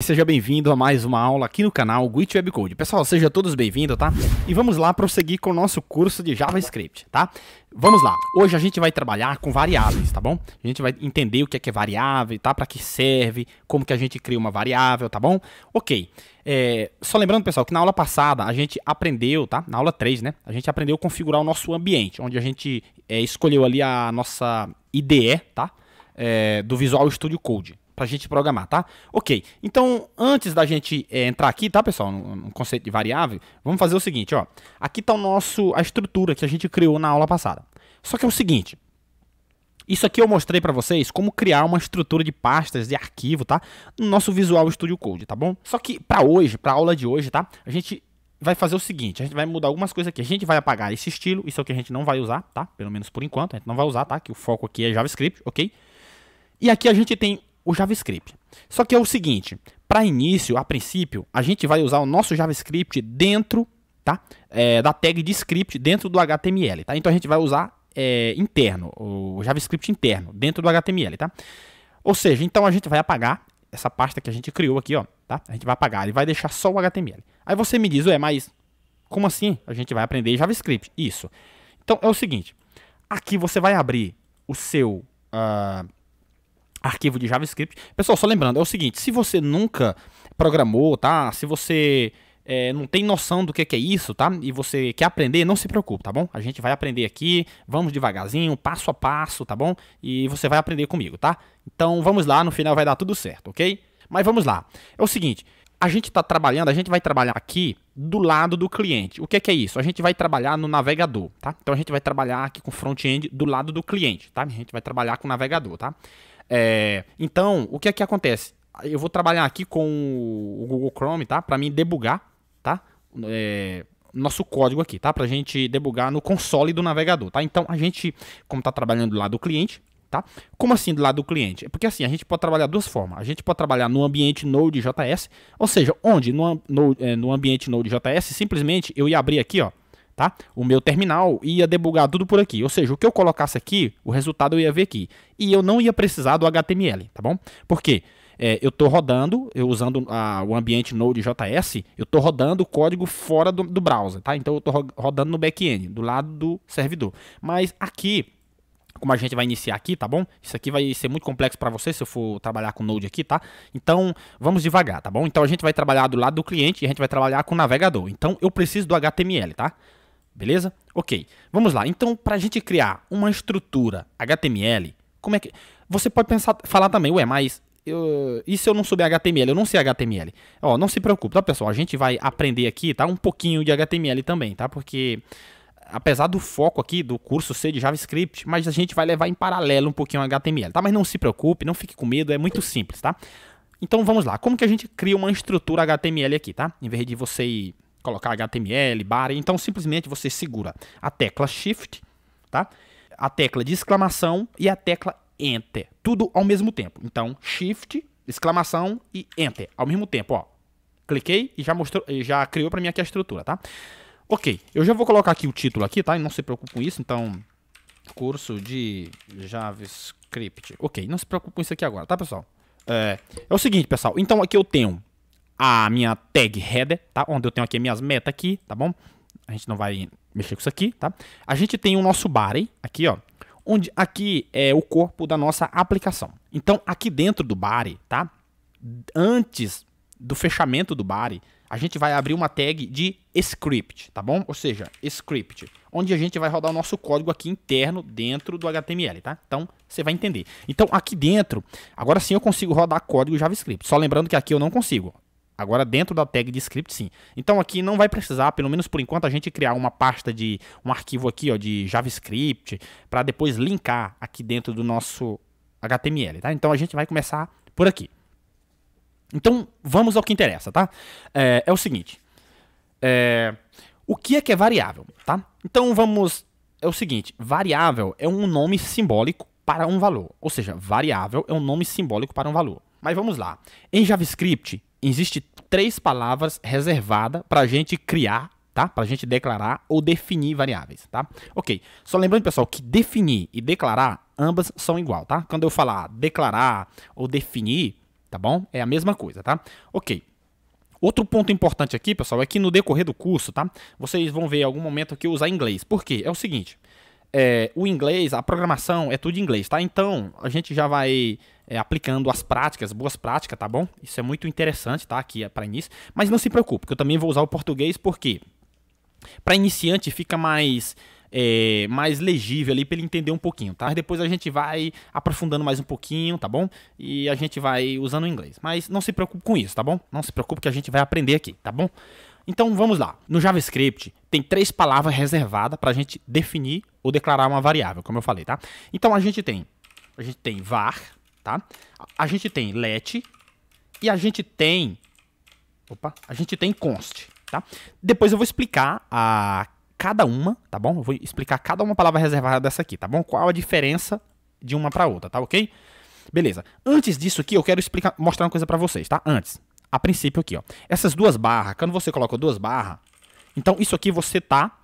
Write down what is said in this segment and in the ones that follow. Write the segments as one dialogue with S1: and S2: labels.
S1: Seja bem-vindo a mais uma aula aqui no canal Gwit Web Code. Pessoal, sejam todos bem-vindos, tá? E vamos lá prosseguir com o nosso curso de JavaScript, tá? Vamos lá. Hoje a gente vai trabalhar com variáveis, tá bom? A gente vai entender o que é variável, tá? Para que serve, como que a gente cria uma variável, tá bom? Ok. Só lembrando, pessoal, que na aula passada a gente aprendeu, tá? Na aula 3, né? A gente aprendeu a configurar o nosso ambiente, onde a gente escolheu ali a nossa IDE, tá? Do Visual Studio Code, pra gente programar, tá? Ok, então antes da gente entrar aqui, tá, pessoal, no conceito de variável, vamos fazer o seguinte, ó. Aqui tá a estrutura que a gente criou na aula passada. Só que é o seguinte, isso aqui eu mostrei pra vocês como criar uma estrutura de pastas, de arquivo, tá? No nosso Visual Studio Code, tá bom? Só que pra hoje, pra aula de hoje, tá? A gente vai fazer o seguinte, a gente vai mudar algumas coisas aqui. A gente vai apagar esse estilo, isso é o que a gente não vai usar, tá? Pelo menos por enquanto, a gente não vai usar, tá? Que o foco aqui é JavaScript, ok? E aqui a gente tem o JavaScript. Só que é o seguinte, para início, a princípio, a gente vai usar o nosso JavaScript dentro, tá? Da tag de script dentro do HTML, tá? Então a gente vai usar interno, o JavaScript interno, dentro do HTML, tá? Ou seja, então a gente vai apagar essa pasta que a gente criou aqui, ó, tá? A gente vai apagar e vai deixar só o HTML. Aí você me diz, mas como assim? A gente vai aprender JavaScript. Isso. Então é o seguinte, aqui você vai abrir o seu arquivo de JavaScript. Pessoal, só lembrando, é o seguinte, se você nunca programou, tá? Se você não tem noção do que é isso, tá? E você quer aprender, não se preocupe, tá bom? A gente vai aprender aqui, vamos devagarzinho, passo a passo, tá bom? E você vai aprender comigo, tá? Então vamos lá, no final vai dar tudo certo, ok? Mas vamos lá. É o seguinte, a gente vai trabalhar aqui do lado do cliente. O que é isso? A gente vai trabalhar no navegador, tá? Então a gente vai trabalhar aqui com front-end do lado do cliente, tá? A gente vai trabalhar com o navegador, tá? Então, o que é que acontece? Eu vou trabalhar aqui com o Google Chrome, tá? Para mim debugar, tá? Nosso código aqui, tá? Pra gente debugar no console do navegador, tá? Então, a gente, como tá trabalhando do lado do cliente, tá? Como assim do lado do cliente? É porque assim, a gente pode trabalhar de duas formas. A gente pode trabalhar no ambiente Node.js, ou seja, onde no ambiente Node.js, simplesmente eu ia abrir aqui, ó, tá? O meu terminal ia debugar tudo por aqui. Ou seja, o que eu colocasse aqui, o resultado eu ia ver aqui. E eu não ia precisar do HTML, tá bom? Por quê? Eu estou rodando, usando o ambiente Node.js, eu estou rodando o código fora do browser, tá? Então eu estou rodando no back-end, do lado do servidor. Mas aqui, como a gente vai iniciar aqui, tá bom? Isso aqui vai ser muito complexo para você se eu for trabalhar com Node aqui, tá? Então, vamos devagar, tá bom? Então a gente vai trabalhar do lado do cliente e a gente vai trabalhar com o navegador. Então, eu preciso do HTML, tá? Beleza? Ok, vamos lá. Então, para a gente criar uma estrutura HTML, como é que... Você pode falar também, mas e se eu não souber HTML? Eu não sei HTML. Ó, não se preocupe, tá, pessoal? A gente vai aprender aqui, tá? Um pouquinho de HTML também, tá? Porque, apesar do foco aqui do curso ser de JavaScript, mas a gente vai levar em paralelo um pouquinho o HTML, tá? Mas não se preocupe, não fique com medo, é muito simples, tá? Então, vamos lá. Como que a gente cria uma estrutura HTML aqui, tá? Em vez de você colocar HTML, barra, então simplesmente você segura a tecla Shift, tá? A tecla de exclamação e a tecla Enter, tudo ao mesmo tempo. Então, Shift, exclamação e Enter, ao mesmo tempo, ó. Cliquei e já mostrou, já criou para mim aqui a estrutura, tá? Ok, eu já vou colocar aqui o título aqui, tá? E não se preocupe com isso, então, curso de JavaScript. Ok, não se preocupe com isso aqui agora, tá, pessoal? É o seguinte, pessoal, então aqui eu tenho a minha tag header, tá? Onde eu tenho aqui minhas metas aqui, tá bom? A gente não vai mexer com isso aqui, tá? A gente tem o nosso body aqui, ó. Onde aqui é o corpo da nossa aplicação. Então, aqui dentro do body, tá? Antes do fechamento do body, a gente vai abrir uma tag de script, tá bom? Ou seja, script, onde a gente vai rodar o nosso código aqui interno dentro do HTML, tá? Então, você vai entender. Então, aqui dentro, agora sim eu consigo rodar código JavaScript. Só lembrando que aqui eu não consigo. Agora dentro da tag de script, sim. Então aqui não vai precisar, pelo menos por enquanto, a gente criar uma pasta de um arquivo aqui, ó, de JavaScript, para depois linkar aqui dentro do nosso HTML, tá? Então a gente vai começar por aqui. Então vamos ao que interessa, tá? É o seguinte, o que é variável, tá? Então é o seguinte, variável é um nome simbólico para um valor. Ou seja, variável é um nome simbólico para um valor. Mas vamos lá. Em JavaScript, existe 3 palavras reservadas para a gente criar, tá? Para a gente declarar ou definir variáveis, tá? Ok. Só lembrando, pessoal, que definir e declarar, ambas são igual, tá? Quando eu falar declarar ou definir, tá bom? É a mesma coisa, tá? Ok. Outro ponto importante aqui, pessoal, é que no decorrer do curso, tá? Vocês vão ver em algum momento aqui usar inglês. Por quê? É o seguinte, o inglês, a programação é tudo em inglês, tá? Então, a gente já vai aplicando as práticas, boas práticas, tá bom? Isso é muito interessante, tá? Aqui é para início. Mas não se preocupe, que eu também vou usar o português, porque para iniciante fica mais legível ali para ele entender um pouquinho, tá? Depois a gente vai aprofundando mais um pouquinho, tá bom? E a gente vai usando o inglês. Mas não se preocupe com isso, tá bom? Não se preocupe que a gente vai aprender aqui, tá bom? Então vamos lá. No JavaScript tem 3 palavras reservadas para a gente definir ou declarar uma variável, como eu falei, tá? Então a gente tem var, tá? A gente tem let e a gente tem const, tá? Depois eu vou explicar cada uma, tá bom? Eu vou explicar cada uma palavra reservada dessa aqui, tá bom? Qual a diferença de uma para outra, tá ok? Beleza. Antes disso aqui, eu quero mostrar uma coisa para vocês, tá? Antes, a princípio aqui, ó. Essas 2 barras, quando você coloca 2 barras, então isso aqui você tá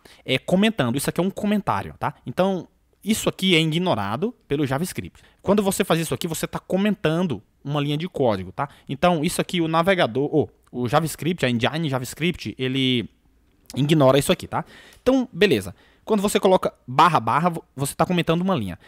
S1: comentando. Isso aqui é um comentário, tá? Então, isso aqui é ignorado pelo JavaScript. Quando você faz isso aqui, você tá comentando uma linha de código, tá? Então, isso aqui o navegador, o JavaScript, a engine JavaScript, ele ignora isso aqui, tá? Então, beleza. Quando você coloca barra, você está comentando uma linha.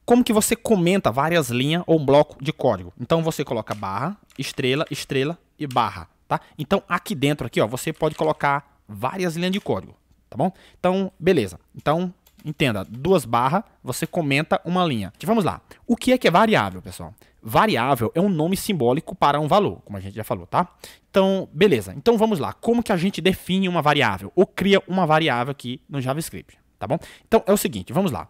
S1: Como que você comenta várias linhas ou um bloco de código? Então, você coloca barra, estrela, estrela e barra, tá? Então, aqui dentro, aqui, ó, você pode colocar várias linhas de código, tá bom? Então, beleza. Então, entenda, 2 barras, você comenta uma linha. Vamos lá. O que é variável, pessoal? Variável é um nome simbólico para um valor, como a gente já falou, tá? Então, beleza. Então, vamos lá. Como que a gente define uma variável? Ou cria uma variável aqui no JavaScript, tá bom? Então, é o seguinte, vamos lá.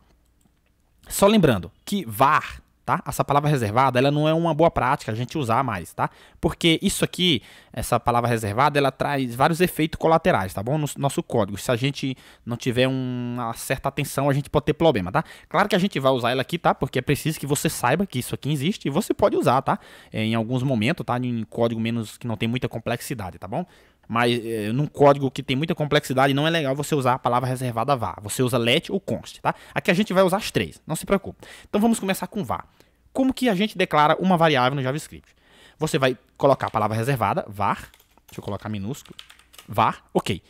S1: Só lembrando que var, tá? Essa palavra reservada, ela não é uma boa prática a gente usar mais, tá? Porque isso aqui, essa palavra reservada, ela traz vários efeitos colaterais, tá bom? No nosso código. Se a gente não tiver uma certa atenção, a gente pode ter problema, tá? Claro que a gente vai usar ela aqui, tá? Porque é preciso que você saiba que isso aqui existe e você pode usar, tá? Em alguns momentos, tá? Em código que não tem muita complexidade, tá bom? Mas num código que tem muita complexidade, não é legal você usar a palavra reservada var. Você usa let ou const, tá? Aqui a gente vai usar as 3, não se preocupe. Então vamos começar com var. Como que a gente declara uma variável no JavaScript? Você vai colocar a palavra reservada, var. Deixa eu colocar minúsculo. Var, ok.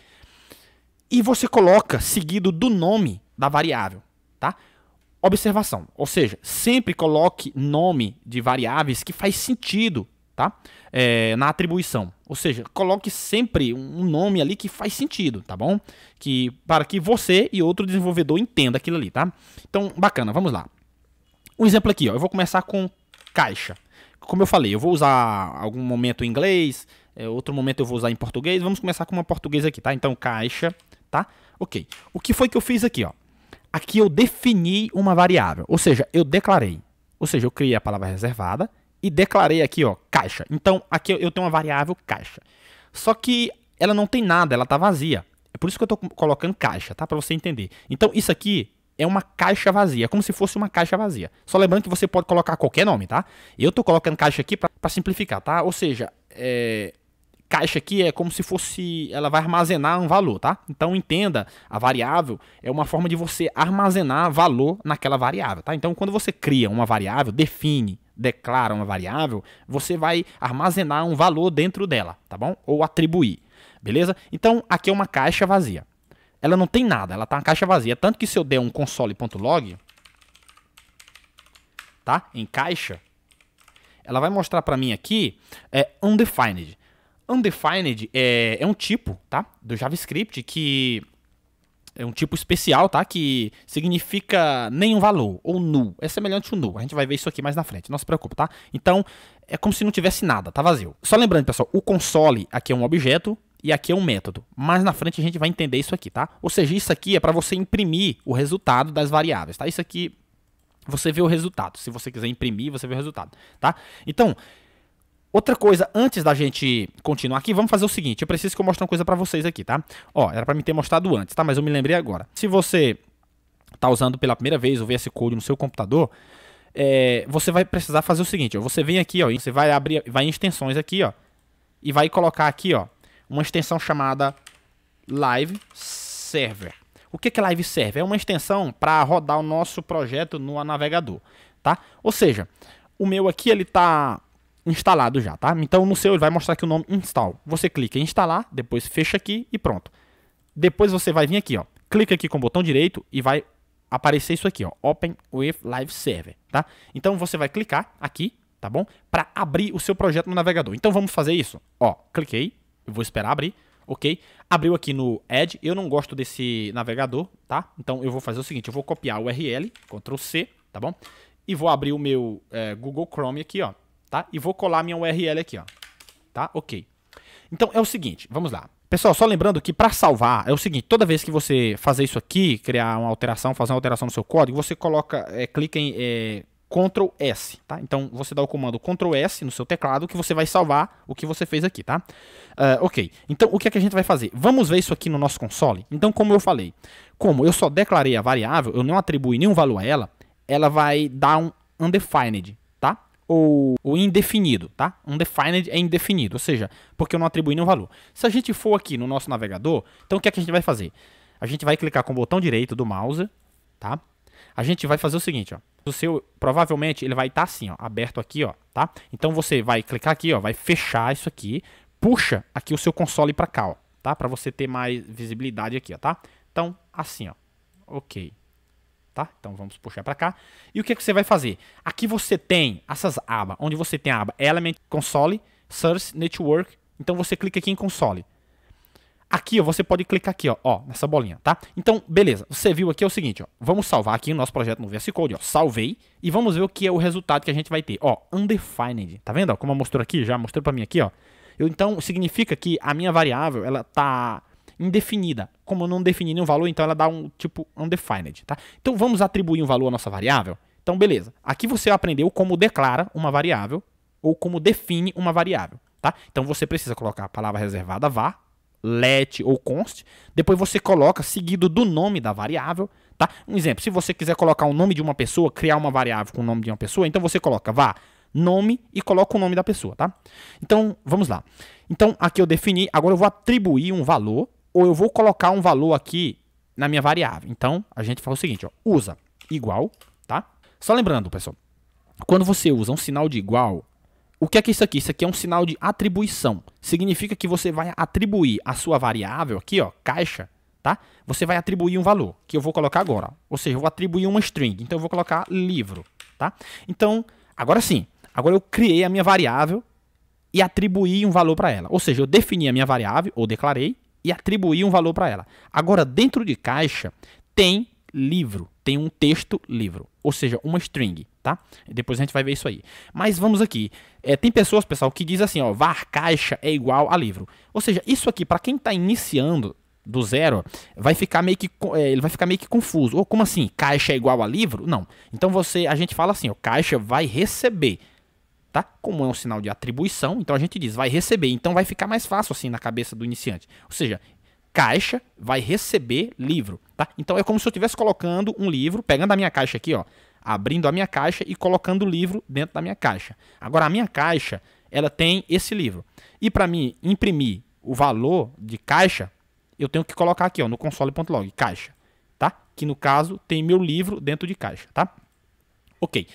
S1: E você coloca seguido do nome da variável, tá? Observação, ou seja, sempre coloque nome de variáveis que faz sentido, tá? Na atribuição. Ou seja, coloque sempre um nome ali que faz sentido, tá bom? Para que você e outro desenvolvedor entenda aquilo ali, tá? Então, bacana, vamos lá. Um exemplo aqui, ó, eu vou começar com caixa. Como eu falei, eu vou usar algum momento em inglês, outro momento eu vou usar em português. Vamos começar com uma português aqui, tá? Então, caixa, tá? Ok. O que foi que eu fiz aqui, ó? Aqui eu defini uma variável, ou seja, eu declarei. Ou seja, eu criei a palavra reservada e declarei aqui, ó, caixa. Então, aqui eu tenho uma variável caixa. Só que ela não tem nada, ela tá vazia. É por isso que eu tô colocando caixa, tá? Para você entender. Então, isso aqui é uma caixa vazia, como se fosse uma caixa vazia. Só lembrando que você pode colocar qualquer nome, tá? Eu tô colocando caixa aqui para simplificar, tá? Ou seja, caixa aqui é como se fosse, ela vai armazenar um valor, tá? Então entenda, a variável é uma forma de você armazenar valor naquela variável, tá? Então quando você cria uma variável, declara uma variável, você vai armazenar um valor dentro dela, tá bom? Ou atribuir, beleza? Então aqui é uma caixa vazia. Ela não tem nada, ela tá uma caixa vazia. Tanto que se eu der um console.log, tá? Em caixa, ela vai mostrar para mim aqui undefined. Undefined é um tipo, tá? Do JavaScript que é um tipo especial, tá? Que significa nenhum valor, ou null. É semelhante ao null. A gente vai ver isso aqui mais na frente, não se preocupe, tá? Então, é como se não tivesse nada, tá vazio. Só lembrando, pessoal, o console aqui é um objeto e aqui é um método. Mais na frente a gente vai entender isso aqui, tá? Ou seja, isso aqui é para você imprimir o resultado das variáveis, tá? Isso aqui, você vê o resultado. Se você quiser imprimir, você vê o resultado, tá? Então, outra coisa, antes da gente continuar aqui, vamos fazer o seguinte. Eu preciso que eu mostre uma coisa para vocês aqui, tá? Ó, era para me ter mostrado antes, tá? Mas eu me lembrei agora. Se você tá usando pela primeira vez o VS Code no seu computador, você vai precisar fazer o seguinte, ó. Você vem aqui, ó, e você vai em extensões aqui, ó, e vai colocar aqui, ó, uma extensão chamada Live Server. O que é Live Server? É uma extensão para rodar o nosso projeto no navegador, tá? Ou seja, o meu aqui ele tá instalado já, tá? Então no seu ele vai mostrar aqui o nome install. Você clica em instalar, depois fecha aqui e pronto. Depois você vai vir aqui, ó, clica aqui com o botão direito e vai aparecer isso aqui, ó, Open with Live Server, tá? Então você vai clicar aqui, tá bom? Para abrir o seu projeto no navegador. Então vamos fazer isso. Ó, cliquei, eu vou esperar abrir, ok? Abriu aqui no Edge, eu não gosto desse navegador, tá? Então eu vou fazer o seguinte, eu vou copiar o URL, Ctrl C, tá bom? E vou abrir o meu Google Chrome aqui, ó, tá? E vou colar minha URL aqui, ó, tá? Ok. Então é o seguinte, vamos lá. Pessoal, só lembrando que para salvar é o seguinte, toda vez que você fazer isso aqui, criar uma alteração, fazer uma alteração no seu código, você coloca, clica em Ctrl S, tá? Então você dá o comando Ctrl S no seu teclado que você vai salvar o que você fez aqui, tá? Ok, então o que é que a gente vai fazer? Vamos ver isso aqui no nosso console? Então, como eu falei, como eu só declarei a variável, eu não atribuí nenhum valor a ela, ela vai dar um undefined, tá? Ou indefinido, tá? Undefined é indefinido, ou seja, porque eu não atribuí nenhum valor. Se a gente for aqui no nosso navegador, então o que é que a gente vai fazer? A gente vai clicar com o botão direito do mouse, tá? A gente vai fazer o seguinte, ó. O seu, provavelmente ele vai estar assim, ó, aberto aqui, ó, tá? Então você vai clicar aqui, ó, vai fechar isso aqui, puxa aqui o seu console para cá, ó, tá? Para você ter mais visibilidade aqui, ó, tá? Então, assim, ó. OK. Tá? Então vamos puxar para cá. E o que, que você vai fazer? Aqui você tem essas abas, onde você tem a aba Element, Console, Source, Network. Então você clica aqui em Console. Aqui ó, você pode clicar aqui, ó, nessa bolinha, tá? Então, beleza. Você viu aqui é o seguinte, ó. Vamos salvar aqui o nosso projeto no VS Code, ó. Salvei e vamos ver o que é o resultado que a gente vai ter. Ó, undefined. Tá vendo? Ó, como eu mostrou aqui, já mostrou para mim aqui, ó. Então significa que a minha variável, ela tá indefinida. Como eu não defini nenhum valor, então ela dá um tipo undefined, tá? Então vamos atribuir um valor à nossa variável. Então beleza. Aqui você aprendeu como declara uma variável ou como define uma variável, tá? Então você precisa colocar a palavra reservada var, let ou const. Depois você coloca seguido do nome da variável, tá? Um exemplo, se você quiser colocar o nome de uma pessoa, criar uma variável com o nome de uma pessoa, então você coloca var nome e coloca o nome da pessoa, tá? Então vamos lá. Então aqui eu defini, agora eu vou atribuir um valor ou eu vou colocar um valor aqui na minha variável. Então, a gente faz o seguinte, ó, usa igual, tá? Só lembrando, pessoal, quando você usa um sinal de igual, o que é isso aqui? Isso aqui é um sinal de atribuição. Significa que você vai atribuir a sua variável aqui, ó, caixa, tá? Você vai atribuir um valor, que eu vou colocar agora. Ó. Ou seja, eu vou atribuir uma string. Então, eu vou colocar livro, tá? Então, agora sim. Agora eu criei a minha variável e atribuí um valor para ela. Ou seja, eu defini a minha variável, ou declarei, e atribuir um valor para ela. Agora, dentro de caixa, tem livro, tem um texto livro, ou seja, uma string, tá? Depois a gente vai ver isso aí. Mas vamos aqui. Tem pessoas, pessoal, que diz assim, ó, var caixa é igual a livro. Ou seja, isso aqui, para quem está iniciando do zero, vai ficar meio que, ele vai ficar meio que confuso. Ou como assim? Caixa é igual a livro? Não. Então a gente fala assim, ó, caixa vai receber. Tá? Como é um sinal de atribuição, então a gente diz vai receber. Então vai ficar mais fácil assim na cabeça do iniciante. Ou seja, caixa vai receber livro. Tá? Então é como se eu estivesse colocando um livro, pegando a minha caixa aqui, ó, abrindo a minha caixa e colocando o livro dentro da minha caixa. Agora a minha caixa, ela tem esse livro. E para mim imprimir o valor de caixa, eu tenho que colocar aqui, ó, no console.log, caixa. Tá? Que no caso tem meu livro dentro de caixa. Tá? Ok.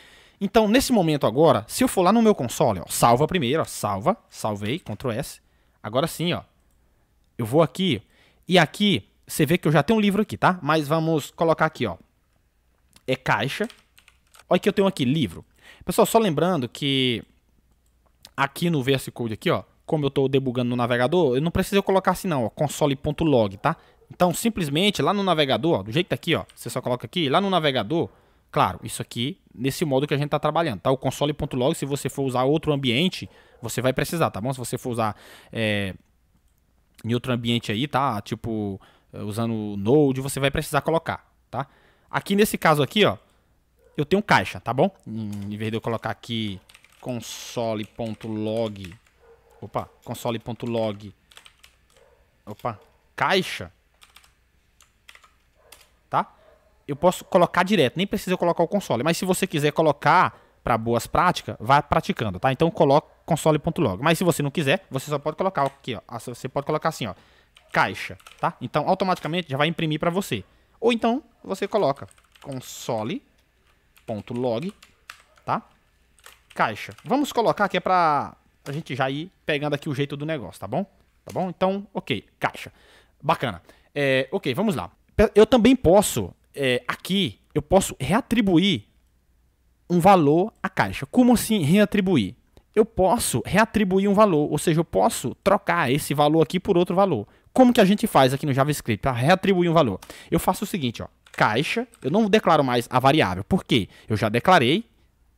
S1: Então, nesse momento agora, se eu for lá no meu console, ó, salva primeiro, ó, salvei, Ctrl S. Agora sim, ó, eu vou aqui, e aqui, você vê que eu já tenho um livro aqui, tá? Mas vamos colocar aqui, ó, é caixa. Olha que eu tenho aqui, livro. Pessoal, só lembrando que aqui no VS Code aqui, ó, como eu estou debugando no navegador, eu não preciso colocar assim não, ó, console.log, tá? Então, simplesmente, lá no navegador, ó, do jeito que tá aqui, ó, você só coloca aqui, lá no navegador. Claro, isso aqui, nesse modo que a gente está trabalhando, tá? O console.log, se você for usar outro ambiente, você vai precisar, tá bom? Se você for usar em outro ambiente aí, tá? Tipo, usando o Node, você vai precisar colocar, tá? Aqui nesse caso aqui, ó, eu tenho caixa, tá bom? Em vez de eu colocar aqui console.log, caixa, tá? Eu posso colocar direto, nem precisa colocar o console. Mas se você quiser colocar para boas práticas, vai praticando, tá? Então coloca console.log. Mas se você não quiser, você só pode colocar aqui, ó. Você pode colocar assim, ó, caixa, tá? Então automaticamente já vai imprimir para você. Ou então você coloca console.log, tá? caixa. Vamos colocar aqui pra a gente já ir pegando aqui o jeito do negócio, tá bom? Tá bom? Então, ok, caixa. Bacana. Ok, vamos lá. Eu também posso, aqui, eu posso reatribuir um valor à caixa. Como assim reatribuir? Eu posso reatribuir um valor, ou seja, eu posso trocar esse valor aqui por outro valor. Como que a gente faz aqui no JavaScript para reatribuir um valor? Eu faço o seguinte, ó, caixa, eu não declaro mais a variável. Por quê? Eu já declarei,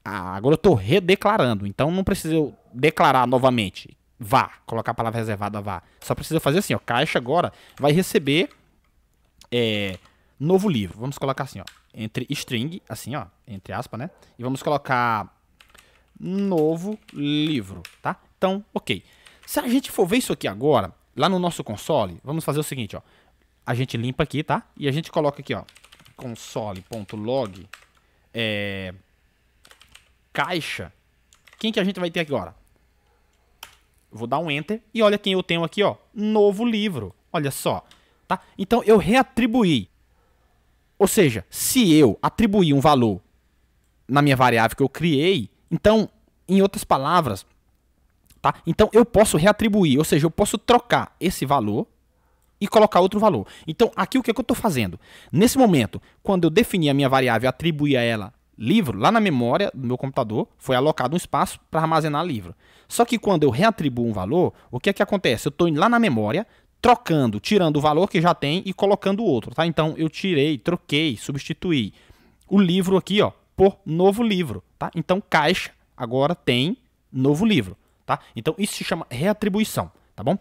S1: agora eu estou redeclarando, então não preciso declarar novamente. Var, colocar a palavra reservada var. Só preciso fazer assim, ó, caixa agora vai receber novo livro. Vamos colocar assim, ó, entre string, assim, ó, entre aspas, né? E vamos colocar novo livro, tá? Então, ok. Se a gente for ver isso aqui agora, lá no nosso console, vamos fazer o seguinte, ó. A gente limpa aqui, tá? E a gente coloca aqui, ó, console.log caixa. Quem que a gente vai ter aqui agora? Vou dar um enter e olha quem eu tenho aqui, ó, novo livro. Olha só, tá? Então eu reatribuí. Ou seja, se eu atribuir um valor na minha variável que eu criei, então, em outras palavras, tá? Então eu posso reatribuir, ou seja, eu posso trocar esse valor e colocar outro valor. Então, aqui o que eu estou fazendo? Nesse momento, quando eu defini a minha variável e atribuí a ela livro, lá na memória do meu computador, foi alocado um espaço para armazenar livro. Só que quando eu reatribuo um valor, o que é que acontece? Eu estou indo lá na memória, trocando, tirando o valor que já tem e colocando outro, tá? Então, eu tirei, troquei, substituí o livro aqui, ó, por novo livro, tá? Então, caixa agora tem novo livro, tá? Então, isso se chama reatribuição, tá bom?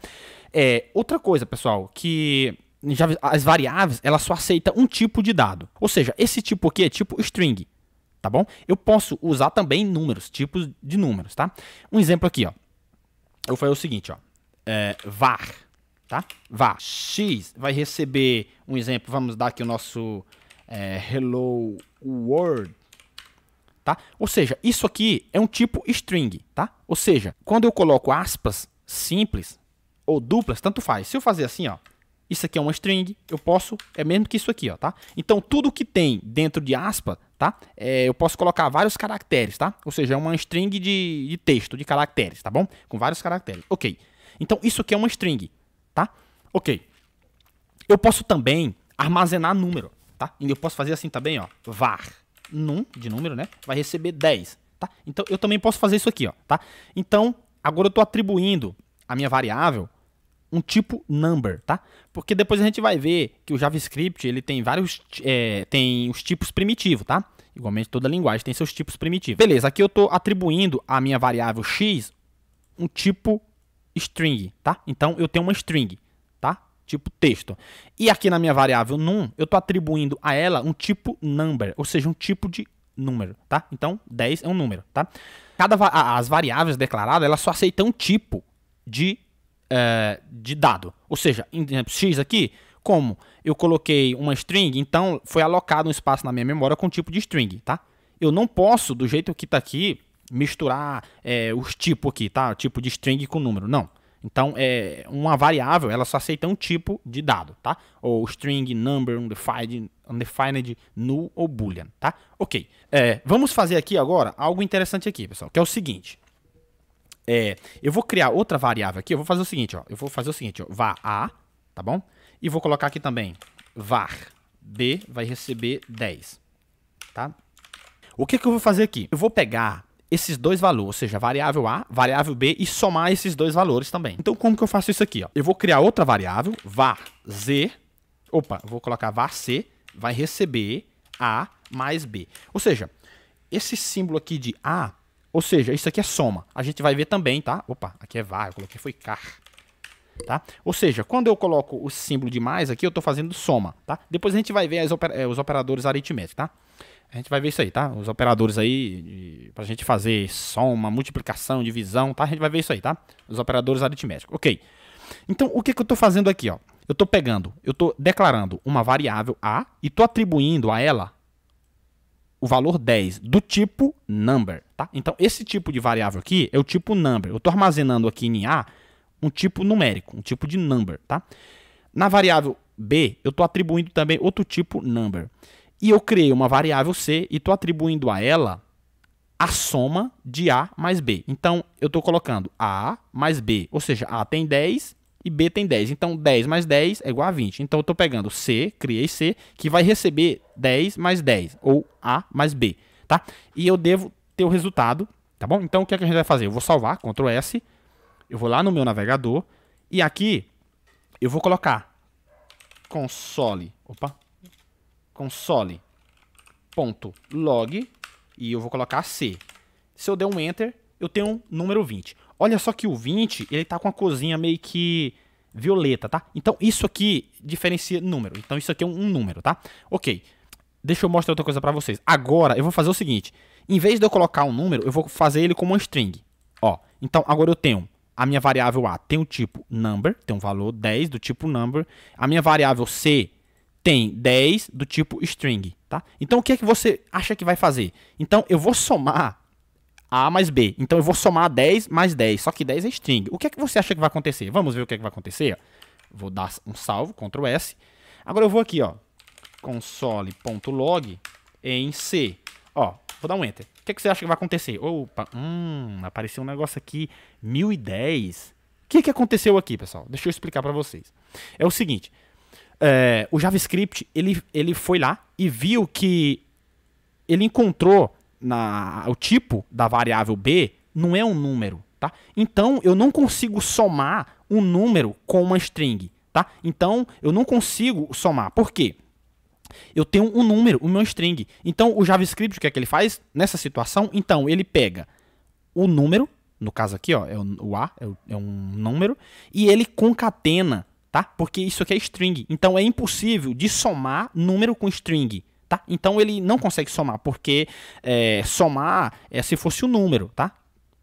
S1: Outra coisa, pessoal, que as variáveis, elas só aceitam um tipo de dado. Ou seja, esse tipo aqui é tipo string, tá bom? Eu posso usar também números, tipos de números, tá? Um exemplo aqui, ó. Eu vou fazer o seguinte, ó. Var, tá? Var. X vai receber um exemplo, vamos dar aqui o nosso hello world, tá? Ou seja, isso aqui é um tipo string, tá? Ou seja, quando eu coloco aspas simples ou duplas, tanto faz. Se eu fazer assim, ó, isso aqui é uma string, eu posso, mesmo que isso aqui, ó, tá? Então, tudo que tem dentro de aspa, tá? Eu posso colocar vários caracteres, tá? Ou seja, é uma string de texto, de caracteres, tá bom? Com vários caracteres. Ok. Então, isso aqui é uma string, tá? Ok. Eu posso também armazenar número, tá? E eu posso fazer assim também, ó, var num, de número, né? Vai receber 10, tá? Então, eu também posso fazer isso aqui, ó, tá? Então, agora eu tô atribuindo a minha variável um tipo number, tá? Porque depois a gente vai ver que o JavaScript, ele tem vários, tem os tipos primitivos, tá? Igualmente toda linguagem tem seus tipos primitivos. Beleza, aqui eu tô atribuindo a minha variável x um tipo string, tá? Então eu tenho uma string, tá? Tipo texto. E aqui na minha variável num, eu tô atribuindo a ela um tipo number, ou seja, um tipo de número, tá? Então 10 é um número, tá? As variáveis declaradas, elas só aceitam um tipo de dado. Ou seja, em exemplo, x aqui, como eu coloquei uma string, então foi alocado um espaço na minha memória com tipo de string, tá? Eu não posso, do jeito que está aqui, misturar os tipos aqui, tá? Tipo de string com número, não. Então, uma variável, ela só aceita um tipo de dado, tá? Ou string, number, undefined, null ou boolean, tá? Ok. Vamos fazer aqui agora algo interessante aqui, pessoal, que é o seguinte. Eu vou criar outra variável aqui, eu vou fazer o seguinte, ó. Eu vou fazer o seguinte, ó, var A, tá bom? E vou colocar aqui também var B vai receber 10, tá? O que eu vou fazer aqui? Eu vou pegar esses dois valores, ou seja, variável A, variável B e somar esses dois valores também. Então, como que eu faço isso aqui, ó? Eu vou criar outra variável, var Z, vou colocar var C, vai receber A mais B. Ou seja, esse símbolo aqui de A, ou seja, isso aqui é soma. A gente vai ver também, tá? Aqui é var, eu coloquei foi car. Tá? Ou seja, quando eu coloco o símbolo de mais aqui, eu estou fazendo soma, tá? Depois a gente vai ver os operadores aritméticos, tá? A gente vai ver isso aí, tá? Os operadores aí, pra gente fazer soma, multiplicação, divisão, tá? A gente vai ver isso aí, tá? Os operadores aritméticos. Ok. Então, o que eu estou fazendo aqui, ó? Eu estou declarando uma variável A e estou atribuindo a ela o valor 10 do tipo number, tá? Então, esse tipo de variável aqui é o tipo number. Eu estou armazenando aqui em A um tipo numérico, um tipo de number, tá? Na variável B, eu estou atribuindo também outro tipo number. E eu criei uma variável C e estou atribuindo a ela a soma de A mais B. Então, eu estou colocando A mais B, ou seja, A tem 10 e B tem 10. Então, 10 mais 10 é igual a 20. Então, eu estou pegando C, criei C, que vai receber 10 mais 10, ou A mais B, tá? E eu devo ter o resultado, tá bom? Então, o que é que a gente vai fazer? Eu vou salvar, Ctrl S, eu vou lá no meu navegador, e aqui eu vou colocar console.log, e eu vou colocar C. Se eu der um Enter, eu tenho um número 20. Olha só que o 20, ele tá com a corzinha meio que violeta, tá? Então, isso aqui diferencia número. Então, isso aqui é um número, tá? Ok. Deixa eu mostrar outra coisa pra vocês. Agora, eu vou fazer o seguinte. Em vez de eu colocar um número, eu vou fazer ele como uma string. Ó, então, agora eu tenho a minha variável A tem o tipo number, tem um valor 10 do tipo number. A minha variável C tem 10 do tipo string, tá? Então, o que é que você acha que vai fazer? Então, eu vou somar A mais B. Então, eu vou somar 10 mais 10, só que 10 é string. O que é que você acha que vai acontecer? Vamos ver o que é que vai acontecer? Vou dar um salvo, Ctrl S. Agora, eu vou aqui, ó, console.log em C. Ó, vou dar um Enter. O que é que você acha que vai acontecer? Opa, apareceu um negócio aqui, 1010. O que é que aconteceu aqui, pessoal? Deixa eu explicar para vocês. É o seguinte... o JavaScript, ele foi lá e viu que ele encontrou o tipo da variável B não é um número, tá? Então, eu não consigo somar um número com uma string, tá? Então, eu não consigo somar. Por quê? Eu tenho um número, o meu string. Então, o JavaScript, o que é que ele faz nessa situação? Então, ele pega o número, no caso aqui, ó, o A é um número, e ele concatena, tá? Porque isso aqui é string. Então, é impossível de somar número com string, tá? Então, ele não consegue somar, porque somar é se fosse um número, tá?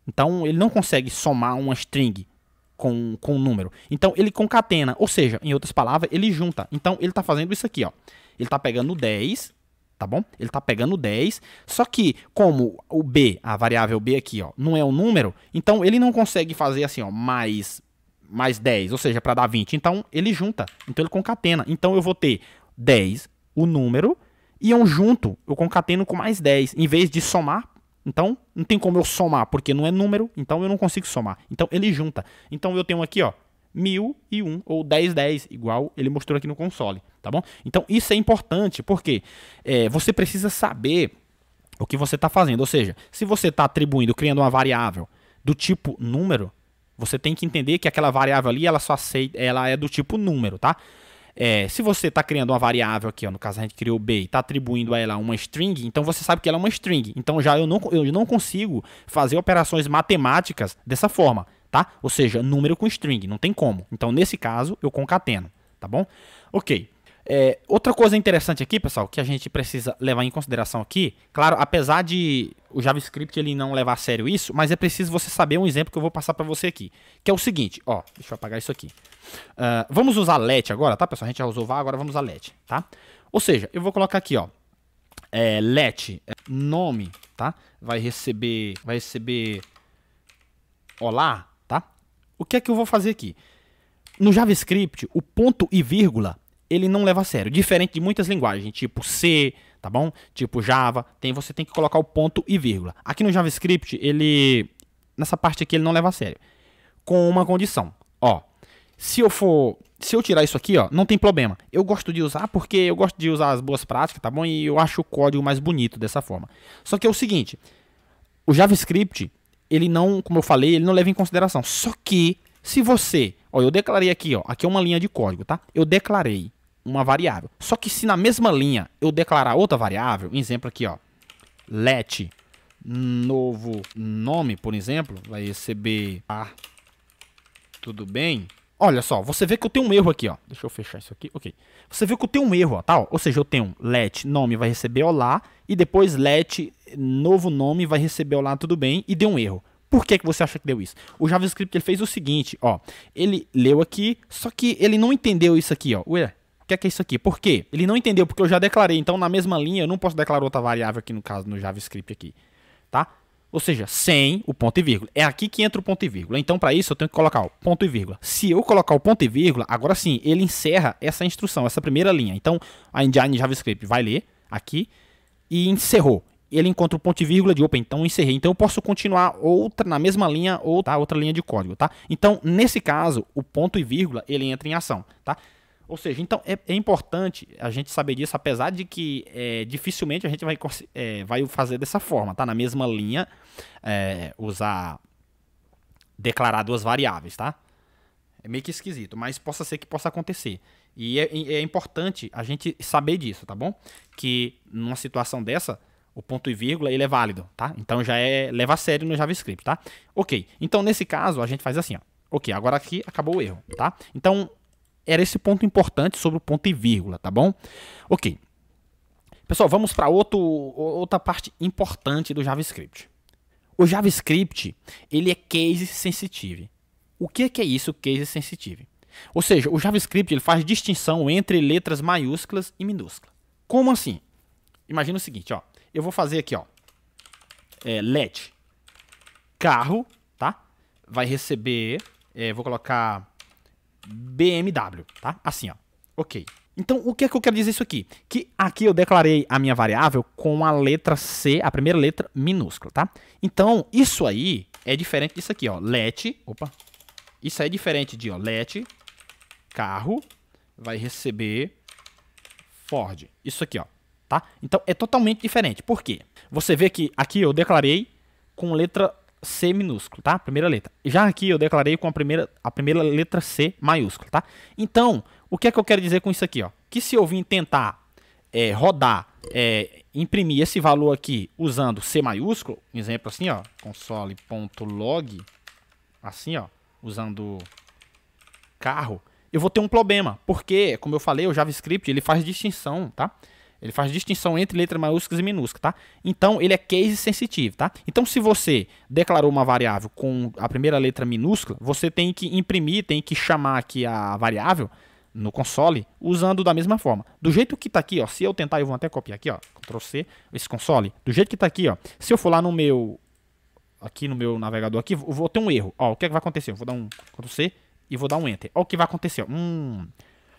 S1: Então, ele não consegue somar uma string com um número. Então, ele concatena, ou seja, em outras palavras, ele junta. Então, ele está fazendo isso aqui, ó. Ele está pegando 10, tá bom? Ele está pegando 10, só que como o B, a variável B aqui, ó, não é um número, então ele não consegue fazer assim, ó, mais 10, ou seja, para dar 20. Então, ele junta, então ele concatena. Então, eu vou ter 10, o número, e eu junto, eu concateno com mais 10, em vez de somar. Então, não tem como eu somar, porque não é número, então eu não consigo somar. Então, ele junta. Então, eu tenho aqui, ó, 1001 ou 1010, igual ele mostrou aqui no console, tá bom? Então, isso é importante, porque você precisa saber o que você está fazendo. Ou seja, se você está atribuindo, criando uma variável do tipo número, você tem que entender que aquela variável ali, ela é do tipo número, tá? Se você está criando uma variável aqui, ó, no caso a gente criou B e está atribuindo a ela uma string, então você sabe que ela é uma string. Então já eu não consigo fazer operações matemáticas dessa forma, tá? Ou seja, número com string, não tem como. Então nesse caso eu concateno, tá bom? Ok. Outra coisa interessante aqui, pessoal, que a gente precisa levar em consideração aqui, claro, apesar de o JavaScript ele não levar a sério isso, mas é preciso você saber um exemplo que eu vou passar para você aqui, que é o seguinte, ó, deixa eu apagar isso aqui. Vamos usar let agora, tá, pessoal? A gente já usou var, agora vamos usar let, tá? Ou seja, eu vou colocar aqui, ó, let nome, tá? Vai receber olá, tá? O que é que eu vou fazer aqui? No JavaScript, o ponto e vírgula ele não leva a sério, diferente de muitas linguagens, tipo C, tá bom? Tipo Java, você tem que colocar o ponto e vírgula. Aqui no JavaScript, nessa parte aqui ele não leva a sério, com uma condição, ó, se eu tirar isso aqui, ó, não tem problema. Eu gosto de usar porque eu gosto de usar as boas práticas, tá bom? E eu acho o código mais bonito dessa forma. Só que é o seguinte, o JavaScript, ele não, como eu falei, ele não leva em consideração. Só que, se você, ó, eu declarei aqui, ó, aqui é uma linha de código, tá? Eu declarei uma variável. Só que se na mesma linha eu declarar outra variável, exemplo aqui, ó, let novo nome, por exemplo, vai receber tudo bem? Olha só, você vê que eu tenho um erro aqui, ó. Deixa eu fechar isso aqui, ok. Você vê que eu tenho um erro, ó, tá? Ou seja, eu tenho let nome vai receber olá e depois let novo nome vai receber olá, tudo bem, e deu um erro. Por que você acha que deu isso? O JavaScript ele fez o seguinte, ó. Ele leu aqui, só que ele não entendeu isso aqui, ó. Ué, o que é isso aqui? Por quê? Ele não entendeu, porque eu já declarei. Então, na mesma linha, eu não posso declarar outra variável aqui, no caso, no JavaScript aqui, tá? Ou seja, sem o ponto e vírgula. É aqui que entra o ponto e vírgula. Então, para isso, eu tenho que colocar o ponto e vírgula. Se eu colocar o ponto e vírgula, agora sim, ele encerra essa instrução, essa primeira linha. Então, a engine JavaScript vai ler aqui e encerrou. ele encontra o ponto e vírgula de opa, então encerrei. Então eu posso continuar outra na mesma linha ou tá, outra linha de código, tá? Então, nesse caso, o ponto e vírgula, ele entra em ação, tá? Ou seja, então é importante a gente saber disso, apesar de que dificilmente a gente vai fazer dessa forma, tá? Na mesma linha, declarar duas variáveis, tá? É meio que esquisito, mas possa ser que possa acontecer. E é importante a gente saber disso, tá bom? Que numa situação dessa, o ponto e vírgula ele é válido, tá? Então já leva a sério no JavaScript, tá? Ok, então nesse caso a gente faz assim, ó. Ok, agora aqui acabou o erro, tá? Então era esse ponto importante sobre o ponto e vírgula, tá bom? Ok. Pessoal, vamos para outra parte importante do JavaScript. O JavaScript, ele é case sensitive. O que é isso, case sensitive? Ou seja, o JavaScript ele faz distinção entre letras maiúsculas e minúsculas. Como assim? Imagina o seguinte, ó. Eu vou fazer aqui, ó. Let carro, tá? Vai receber, vou colocar BMW, tá? Assim, ó. Ok. Então, o que é que eu quero dizer isso aqui? Que aqui eu declarei a minha variável com a letra C, a primeira letra minúscula, tá? Então, isso aí é diferente disso aqui, ó. Let, opa. Isso aí é diferente de, ó, let carro vai receber Ford. Isso aqui, ó, tá? Então, é totalmente diferente. Por quê? Você vê que aqui eu declarei com letra C minúsculo, tá? Primeira letra. Já aqui eu declarei com a primeira letra C maiúscula, tá? Então, o que é que eu quero dizer com isso aqui, ó? Que se eu vim tentar rodar, imprimir esse valor aqui usando C maiúsculo, um exemplo assim, ó, console.log, assim, ó, usando carro, eu vou ter um problema, porque, como eu falei, o JavaScript, ele faz distinção, tá? Ele faz distinção entre letras maiúsculas e minúsculas, tá? Então, ele é case sensitive, tá? Então, se você declarou uma variável com a primeira letra minúscula, você tem que imprimir, tem que chamar aqui a variável no console, usando da mesma forma. Do jeito que tá aqui, ó, se eu tentar, eu vou até copiar aqui, ó, Ctrl C, esse console, do jeito que tá aqui, ó, se eu for lá no meu navegador aqui, eu vou ter um erro. Ó, o que é que vai acontecer? Eu vou dar um Ctrl C e vou dar um Enter. Ó, o que vai acontecer?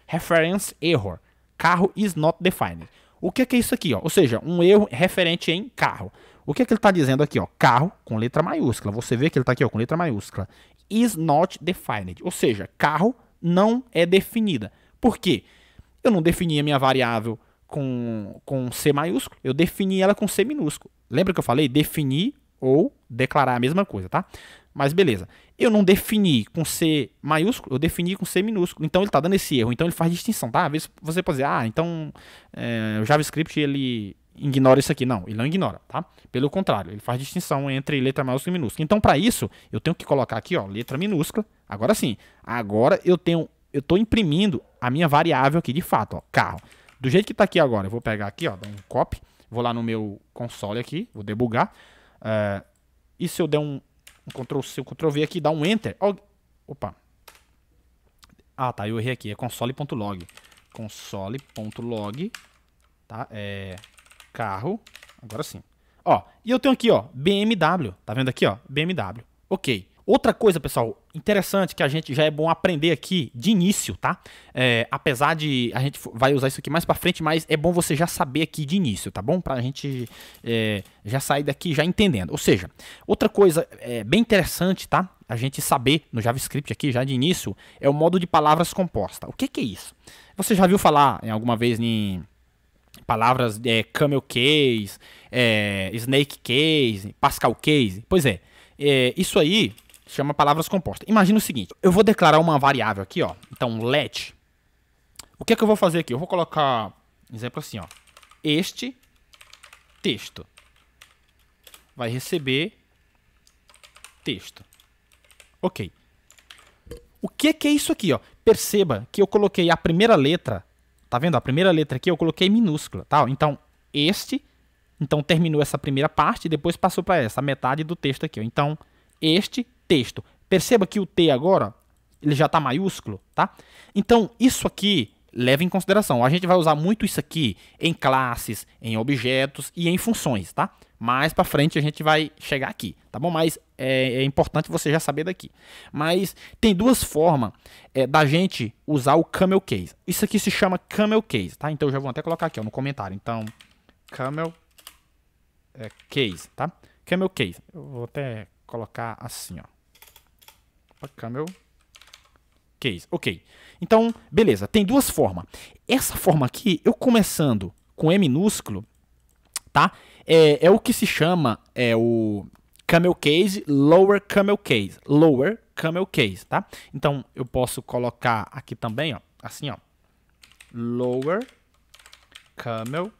S1: Reference error. Carro is not defined. O que é isso aqui, ó? Ou seja, um erro referente em carro. O que é que ele está dizendo aqui, ó? Carro com letra maiúscula. Você vê que ele está aqui, ó, com letra maiúscula. Is not defined. Ou seja, carro não é definida. Por quê? Eu não defini a minha variável com C maiúsculo. Eu defini ela com C minúsculo. Lembra que eu falei? Definir ou declarar a mesma coisa, tá? Mas beleza. Eu não defini com C maiúsculo, eu defini com C minúsculo. Então ele está dando esse erro. Então ele faz distinção, tá? Às vezes você pode dizer, então o JavaScript ele ignora isso aqui. Não, ele não ignora, tá? Pelo contrário, ele faz distinção entre letra maiúscula e minúscula. Então para isso, eu tenho que colocar aqui, ó, letra minúscula. Agora sim. Agora eu estou imprimindo a minha variável aqui de fato, ó, carro. Do jeito que está aqui agora, eu vou pegar aqui, ó, dar um copy, vou lá no meu console aqui, vou debugar. E se eu der um Ctrl C, Ctrl V aqui, dá um Enter. Opa. Ah, tá, eu errei aqui. É console.log. Console.log. Tá? Carro. Agora sim. Ó, e eu tenho aqui, ó, BMW. Tá vendo aqui, ó? BMW. Ok. Outra coisa, pessoal, interessante que a gente já é bom aprender aqui de início, tá? Apesar de a gente vai usar isso aqui mais pra frente, mas é bom você já saber aqui de início, tá bom? Pra gente já sair daqui já entendendo. Ou seja, outra coisa bem interessante, tá? A gente saber no JavaScript aqui já de início é o modo de palavras composta. O que é isso? Você já viu falar alguma vez em palavras camel case, snake case, Pascal case? Pois é, isso aí chama palavras compostas. Imagina o seguinte, eu vou declarar uma variável aqui, ó. Então, let. O que é que eu vou fazer aqui? Eu vou colocar, exemplo assim, ó. Este texto vai receber texto. Ok. O que é isso aqui, ó? Perceba que eu coloquei a primeira letra, tá vendo? A primeira letra aqui eu coloquei minúscula, tá? Então, então terminou essa primeira parte e depois passou para essa metade do texto aqui, ó. Então, este texto. Perceba que o T agora, ele já está maiúsculo, tá? Então, isso aqui leva em consideração. A gente vai usar muito isso aqui em classes, em objetos e em funções, tá? Mais para frente a gente vai chegar aqui, tá bom? Mas é importante você já saber daqui. Mas tem duas formas da gente usar o camel case. Isso aqui se chama camel case, tá? Então eu já vou até colocar aqui, ó, no comentário. Então, camel case, tá? Camel case. Eu vou até colocar assim, ó. Camel case, ok. Então, beleza, tem duas formas. Essa forma aqui, eu começando com E minúsculo, tá? É o que se chama o camel case, lower camel case. Lower camel case, tá? Então, eu posso colocar aqui também, ó, assim, ó. Lower camel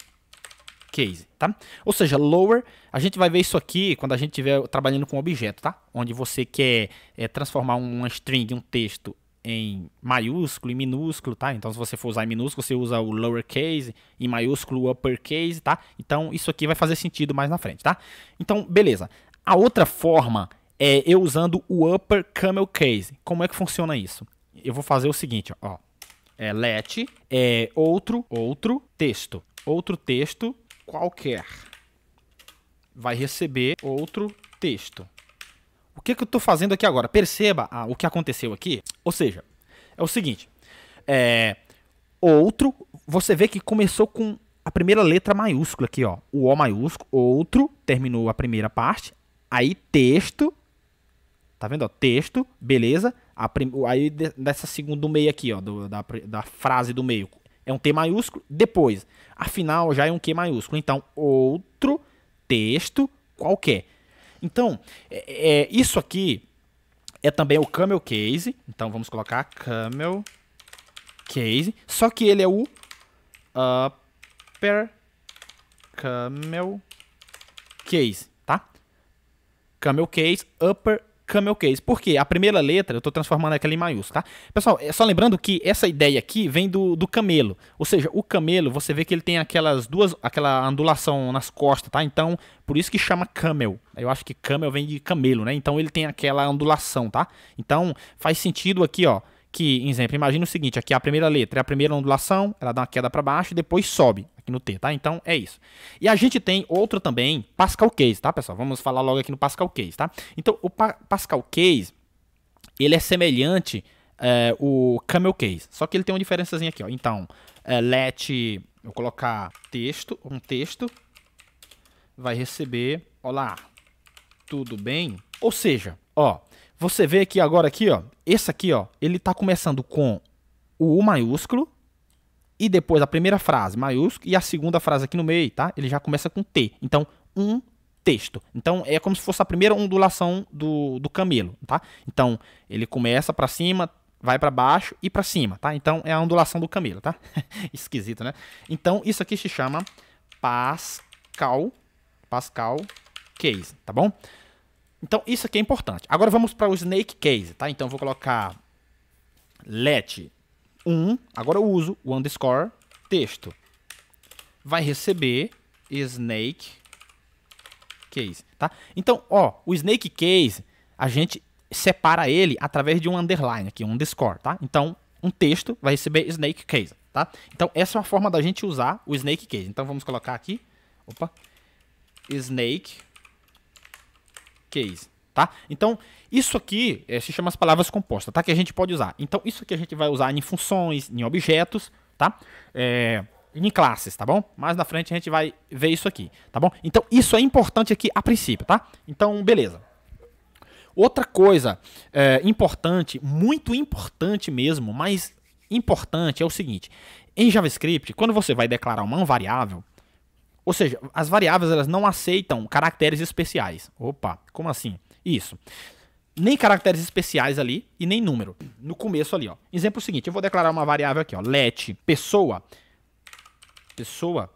S1: case, tá? Ou seja, lower, a gente vai ver isso aqui quando a gente estiver trabalhando com objeto, tá? Onde você quer transformar uma string, um texto, em maiúsculo e minúsculo, tá? Então, se você for usar em minúsculo, você usa o lowercase, em maiúsculo o uppercase, tá? Então, isso aqui vai fazer sentido mais na frente, tá? Então, beleza. A outra forma é eu usando o upper camel case. Como é que funciona isso? Eu vou fazer o seguinte, ó. Let outro texto. Outro texto qualquer vai receber outro texto. O que eu estou fazendo aqui agora? Perceba o que aconteceu aqui. Ou seja, é o seguinte. Outro, você vê que começou com a primeira letra maiúscula aqui, ó. O O maiúsculo, outro, terminou a primeira parte. Aí texto, tá vendo? Ó, texto, beleza. Aí dessa segunda do meio aqui, ó, da frase do meio, é um T maiúsculo. Depois, a final já é um Q maiúsculo. Então, outro texto qualquer. Então, isso aqui é também o camel case. Então, vamos colocar camel case. Só que ele é o upper camel case, tá? Camel case, upper camel case. Por quê? A primeira letra eu estou transformando aquela em maiúsculo, tá? Pessoal, só lembrando que essa ideia aqui vem do camelo. Ou seja, o camelo, você vê que ele tem aquela ondulação nas costas, tá? Então, por isso que chama camel. Eu acho que camel vem de camelo, né? Então, ele tem aquela ondulação, tá? Então, faz sentido aqui, ó, que, exemplo, imagina o seguinte, aqui a primeira letra é a primeira ondulação, ela dá uma queda para baixo e depois sobe aqui no T, tá? Então, é isso. E a gente tem outro também, Pascal Case, tá, pessoal? Vamos falar logo aqui no Pascal Case, tá? Então, o Pascal Case, ele é semelhante o Camel Case, só que ele tem uma diferençazinha aqui, ó. Então, let, eu vou colocar texto, um texto, vai receber, olá, tudo bem? Ou seja, ó, você vê aqui agora aqui, ó, esse aqui, ó, ele tá começando com o U maiúsculo e depois a primeira frase maiúsculo e a segunda frase aqui no meio, tá? Ele já começa com T. Então, um texto. Então, é como se fosse a primeira ondulação do camelo, tá? Então, ele começa para cima, vai para baixo e para cima, tá? Então, é a ondulação do camelo, tá? Esquisito, né? Então, isso aqui se chama Pascal Case, tá bom? Então, isso aqui é importante. Agora, vamos para o Snake Case, tá? Então, eu vou colocar let agora eu uso o underscore texto. Vai receber Snake Case, tá? Então, ó, o Snake Case, a gente separa ele através de um underline aqui, um underscore, tá? Então, um texto vai receber Snake Case, tá? Então, essa é uma forma da gente usar o Snake Case. Então, vamos colocar aqui, Snake Case, tá? Então, isso aqui se chama as palavras compostas, tá? Que a gente pode usar. Então, isso aqui a gente vai usar em funções, em objetos, tá? Em classes, tá bom? Mais na frente a gente vai ver isso aqui, tá bom? Então, isso é importante aqui a princípio, tá? Então, beleza. Outra coisa importante, muito importante mesmo, mas importante é o seguinte. Em JavaScript, quando você vai declarar uma variável, ou seja, as variáveis elas não aceitam caracteres especiais. Opa, como assim? Isso. Nem caracteres especiais ali e nem número. No começo ali, ó. Exemplo seguinte, eu vou declarar uma variável aqui, ó. Let pessoa,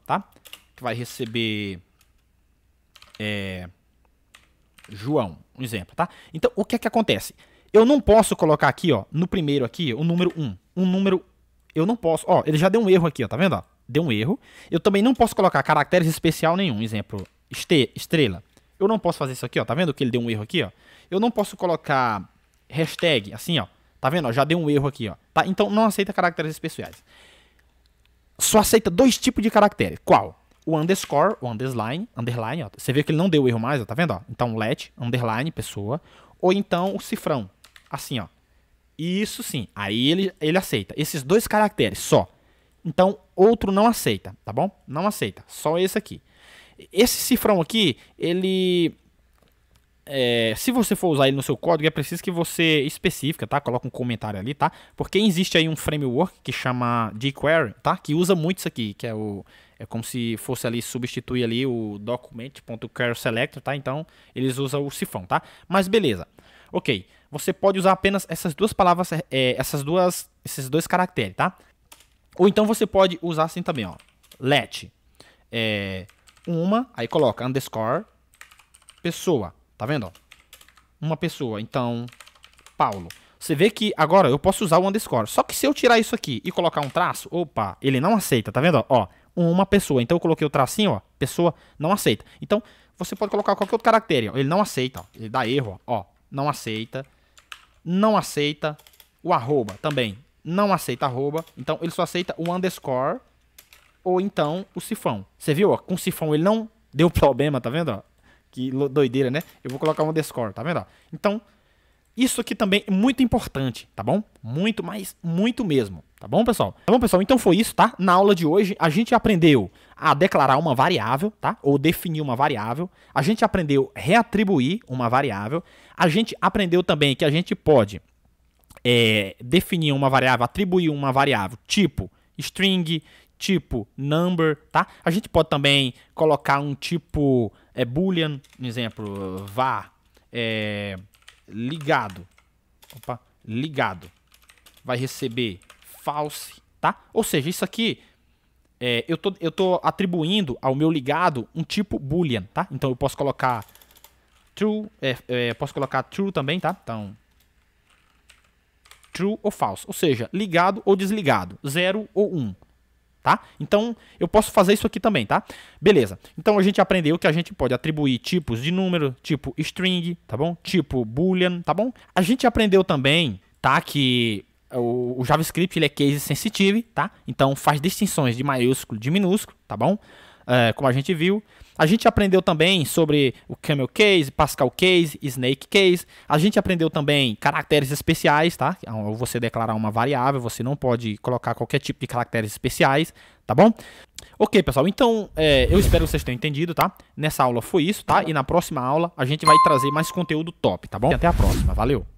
S1: tá? Que vai receber João, um exemplo, tá? Então, o que é que acontece? Eu não posso colocar aqui, ó, no primeiro aqui, o número 1. Um número, eu não posso, ó, ele já deu um erro aqui, ó, tá vendo, ó? Deu um erro. Eu também não posso colocar caracteres especial nenhum. Exemplo, estrela. Eu não posso fazer isso aqui, ó. Tá vendo que ele deu um erro aqui, ó? Eu não posso colocar hashtag, assim, ó. Tá vendo? Ó, já deu um erro aqui, ó. Tá? Então, não aceita caracteres especiais. Só aceita dois tipos de caracteres. Qual? O underscore, o underline, ó. Você vê que ele não deu erro mais, ó. Tá vendo, ó? Então, let, underline, pessoa. Ou então, o cifrão. Assim, ó. Isso sim. Aí ele aceita. Esses dois caracteres, só. Então, outro não aceita, tá bom? Não aceita. Só esse aqui. esse cifrão aqui, ele... se você for usar ele no seu código, é preciso que você especifica, tá? Coloca um comentário ali, tá? Porque existe aí um framework que chama jQuery, tá? Que usa muito isso aqui, que é como se fosse ali substituir ali o document.querySelector, tá? Então, eles usam o cifrão, tá? Mas beleza. Ok, você pode usar apenas essas duas palavras, esses dois caracteres, tá? Ou então você pode usar assim também, ó. Let, aí coloca underscore, pessoa. Tá vendo, ó? Uma pessoa, então, Paulo. Você vê que agora eu posso usar o underscore. Só que se eu tirar isso aqui e colocar um traço, opa, ele não aceita, tá vendo, ó? Uma pessoa. Então eu coloquei o tracinho, ó, pessoa não aceita. Então, você pode colocar qualquer outro caractere, ó. Ele não aceita, ó. Ele dá erro, ó. Não aceita. Não aceita. O arroba também. Não aceita arroba. Então, ele só aceita o underscore ou então o cifrão. Você viu, ó? Com o cifrão ele não deu problema, tá vendo, ó? Que doideira, né? Eu vou colocar um underscore, tá vendo? Então, isso aqui também é muito importante, tá bom? Muito, mas muito mesmo, tá bom, pessoal? Tá bom, pessoal? Então foi isso, tá? Na aula de hoje, a gente aprendeu a declarar uma variável, tá? Ou definir uma variável. A gente aprendeu a reatribuir uma variável. A gente aprendeu também que a gente pode definir uma variável, atribuir uma variável tipo string, tipo number, tá? A gente pode também colocar um tipo boolean, por exemplo, var ligado. Opa, ligado. Vai receber false, tá? Ou seja, isso aqui eu tô atribuindo ao meu ligado um tipo boolean, tá? Então eu posso colocar true, posso colocar true também, tá? Então true ou false, ou seja, ligado ou desligado, 0 ou 1. Tá? Então, eu posso fazer isso aqui também, tá? Beleza. Então, a gente aprendeu que a gente pode atribuir tipos de número, tipo string, tá bom? Tipo boolean, tá bom? A gente aprendeu também, tá? Que o JavaScript, ele é case sensitive, tá? Então, faz distinções de maiúsculo, de minúsculo, tá bom? Como a gente viu. A gente aprendeu também sobre o camel case, Pascal case, snake case. A gente aprendeu também caracteres especiais, tá? Ao você declarar uma variável, você não pode colocar qualquer tipo de caracteres especiais, tá bom? Ok, pessoal, então eu espero que vocês tenham entendido, tá? Nessa aula foi isso, tá? E na próxima aula a gente vai trazer mais conteúdo top, tá bom? E até a próxima, valeu!